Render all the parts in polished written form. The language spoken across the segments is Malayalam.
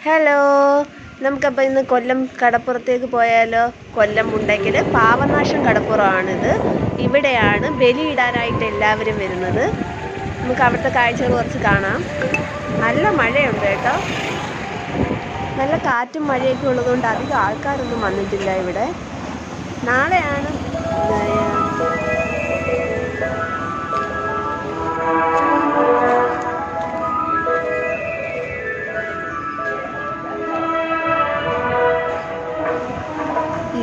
ഹലോ, നമുക്കപ്പോൾ ഇന്ന് കൊല്ലം കടപ്പുറത്തേക്ക് പോയാലോ? കൊല്ലം മുണ്ടയ്ക്കൽ പാവനാശം കടപ്പുറമാണിത്. ഇവിടെയാണ് ബലിയിടാനായിട്ട് എല്ലാവരും വരുന്നത്. നമുക്ക് അവിടുത്തെ കാഴ്ചകൾ കുറച്ച് കാണാം. നല്ല മഴയുണ്ട് കേട്ടോ. നല്ല കാറ്റും മഴയൊക്കെ ഉള്ളതുകൊണ്ട് അധികം ആൾക്കാരൊന്നും വന്നിട്ടില്ല ഇവിടെ. നാളെയാണ്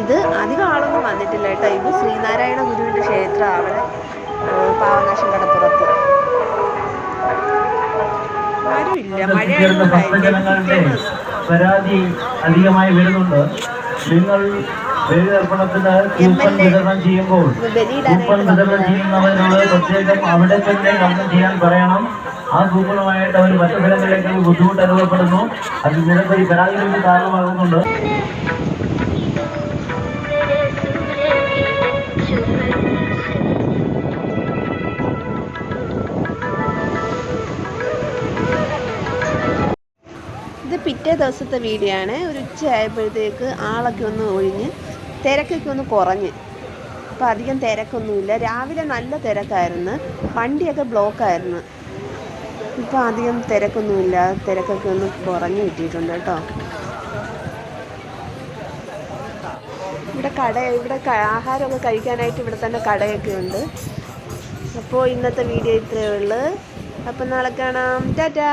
ഇത് അധികം ആളൊന്നും വന്നിട്ടില്ല കേട്ടോ. ഇത് ശ്രീനാരായണ ഗുരുവിൻ്റെ ക്ഷേത്രം അവിടെ പാവനാശം കടപ്പുറത്ത്. ആരുമില്ല, മഴയായതുകൊണ്ടായിരിക്കും. പരാതി അധികമായി വരുന്നുണ്ട്. നിങ്ങൾ ബലിതർപ്പണത്തിന് കൂപ്പൺ വിതരണം ചെയ്യുമ്പോൾ കൂപ്പൺ വിതരണം ചെയ്യുന്നവരോട് പ്രത്യേകം അവിടെ തന്നെ കമ്പം ചെയ്യാൻ പറയണം. ആ കൂപ്പണുമായിട്ട് അവർ മറ്റു സ്ഥലങ്ങളിലേക്ക് ബുദ്ധിമുട്ട് അനുഭവപ്പെടുന്നു. അത് നിരവധി പരാതികൾക്ക് കാരണമാകുന്നുണ്ട്. ഇത് പിറ്റേ ദിവസത്തെ വീഡിയോ ആണ്. ഒരു ഉച്ചയായപ്പോഴത്തേക്ക് ആളൊക്കെ ഒന്ന് ഒഴിഞ്ഞ് തിരക്കൊക്കെ ഒന്ന് കുറഞ്ഞ്. അപ്പോൾ അധികം തിരക്കൊന്നുമില്ല. രാവിലെ നല്ല തിരക്കായിരുന്നു, വണ്ടിയൊക്കെ ബ്ലോക്കായിരുന്നു. ഇപ്പോൾ അധികം തിരക്കൊന്നുമില്ല, തിരക്കൊക്കെ ഒന്ന് കുറഞ്ഞ് കിട്ടിയിട്ടുണ്ട് കേട്ടോ. ഇവിടെ ആഹാരമൊക്കെ കഴിക്കാനായിട്ട് ഇവിടെ തന്നെ കടയൊക്കെ ഉണ്ട്. അപ്പോൾ ഇന്നത്തെ വീഡിയോ ഇത്രയേ ഉള്ളൂ. അപ്പം നാളെ കാണാം. ടാറ്റാ.